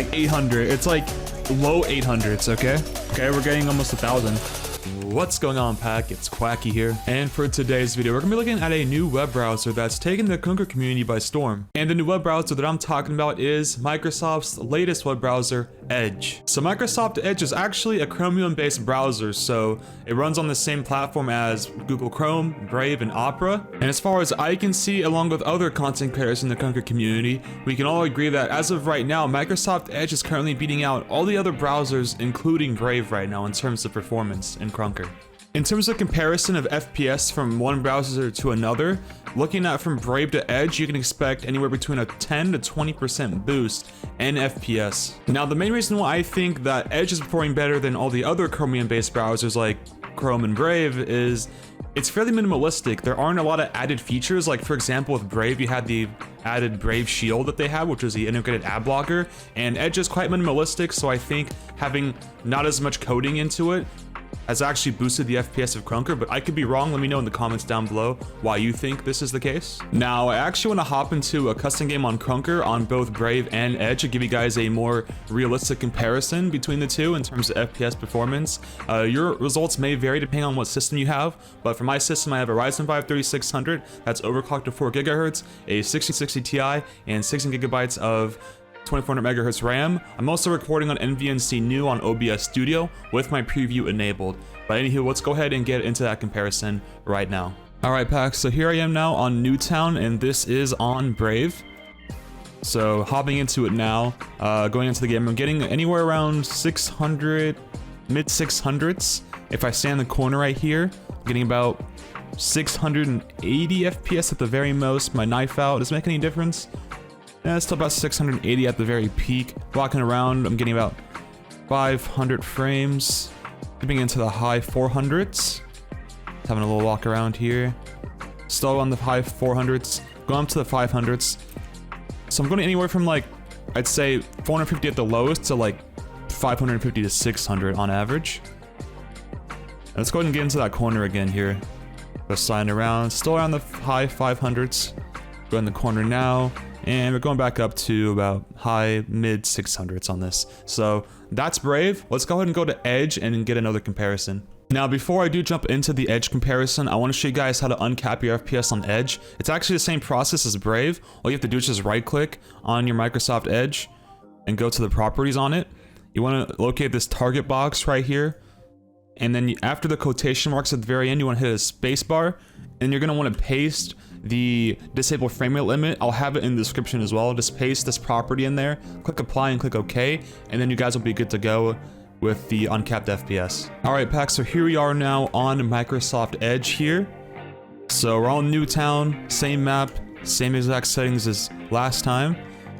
like 800. It's like low 800s, okay? Okay, we're getting almost 1,000. What's going on, pack? It's Quacky here, and for today's video we're gonna be looking at a new web browser that's taken the Krunker community by storm. And the new web browser that I'm talking about is Microsoft's latest web browser, Edge. So Microsoft Edge is actually a Chromium based browser, so it runs on the same platform as Google Chrome, Brave, and Opera. And as far as I can see, along with other content creators in the Krunker community, we can all agree that as of right now, Microsoft Edge is currently beating out all the other browsers, including Brave right now in terms of performance in Krunker. In terms of comparison of FPS from one browser to another, looking at from Brave to Edge, you can expect anywhere between a 10 to 20% boost in FPS. Now, the main reason why I think that Edge is performing better than all the other Chromium-based browsers like Chrome and Brave is it's fairly minimalistic. There aren't a lot of added features. Like, for example, with Brave, you had the added Brave Shield that they have, which was the integrated ad blocker, and Edge is quite minimalistic, so I think having not as much coding into it has actually boosted the FPS of Krunker, but I could be wrong. Let me know in the comments down below why you think this is the case. Now, I actually want to hop into a custom game on Krunker on both Brave and Edge to give you guys a more realistic comparison between the two in terms of FPS performance. Your results may vary depending on what system you have, but for my system, I have a Ryzen 5 3600 that's overclocked to 4 GHz, a 6060 Ti, and 16 GB of 2400 MHz RAM. I'm also recording on NVNC New on OBS Studio with my preview enabled. But anywho, let's go ahead and get into that comparison right now. Alright, Pack, so here I am now on Newtown, and this is on Brave. So hopping into it now, going into the game, I'm getting anywhere around 600, mid 600s. If I stand in the corner right here, I'm getting about 680 FPS at the very most. My knife out, does it make any difference? Yeah, it's still about 680 at the very peak. Walking around, I'm getting about 500 frames. Dipping into the high 400s. Having a little walk around here. Still on the high 400s. Going up to the 500s. So I'm going anywhere from like, I'd say 450 at the lowest to like 550 to 600 on average. Let's go ahead and get into that corner again here. Just sliding around. Still around the high 500s. Go in the corner now. And we're going back up to about high mid 600s on this. So that's Brave. Let's go ahead and go to Edge and get another comparison. Now, before I do jump into the Edge comparison, I want to show you guys how to uncap your FPS on Edge. It's actually the same process as Brave. All you have to do is just right click on your Microsoft Edge and go to the properties on it. You want to locate this target box right here. And then after the quotation marks at the very end, you want to hit a space bar, and you're going to want to paste the disable frame rate limit. I'll have it in the description as well. Just paste this property in there, click apply and click OK, and then you guys will be good to go with the uncapped FPS. Alright, Pack, so here we are now on Microsoft Edge here. So we're on Newtown, same map, same exact settings as last time.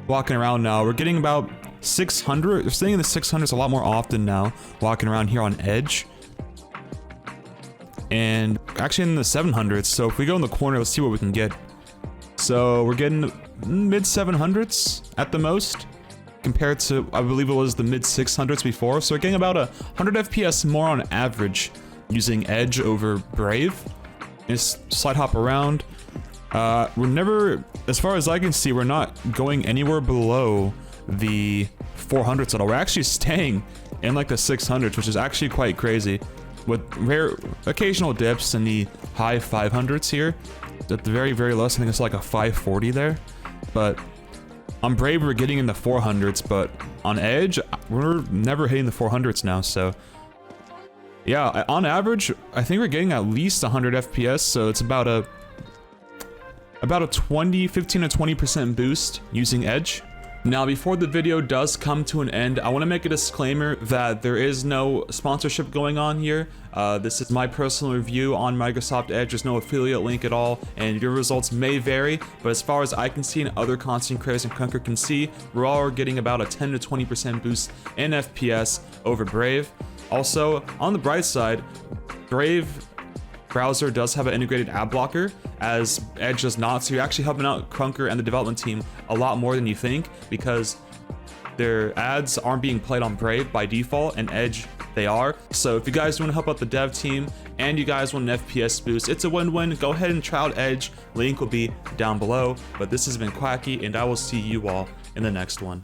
Walking around now, we're getting about 600, we're staying in the 600s a lot more often now, walking around here on Edge. And actually in the 700s, so if we go in the corner, let's see what we can get. So we're getting mid 700s at the most, compared to, I believe it was the mid 600s before. So we're getting about 100 FPS more on average using Edge over Brave. Just slide hop around. We're never, as far as I can see, we're not going anywhere below the 400s at all. We're actually staying in like the 600s, which is actually quite crazy. With rare occasional dips in the high 500s here. At the very, very lowest, I think it's like a 540 there. But on Brave, we're getting in the 400s, but on Edge, we're never hitting the 400s now, so yeah, on average, I think we're getting at least 100 FPS, so it's about a 15 to 20% boost using Edge. Now, before the video does come to an end, I want to make a disclaimer that there is no sponsorship going on here. This is my personal review on Microsoft Edge. There's no affiliate link at all, and your results may vary, but as far as I can see and other content creators and Krunker can see, we're all getting about a 10 to 20% boost in FPS over Brave. Also, on the bright side, Brave browser does have an integrated ad blocker, as Edge does not, so you're actually helping out Krunker and the development team a lot more than you think, because their ads aren't being played on Brave by default, and Edge they are. So if you guys want to help out the dev team and you guys want an FPS boost, it's a win-win. Go ahead and try out Edge. Link will be down below. But this has been Quacky, and I will see you all in the next one.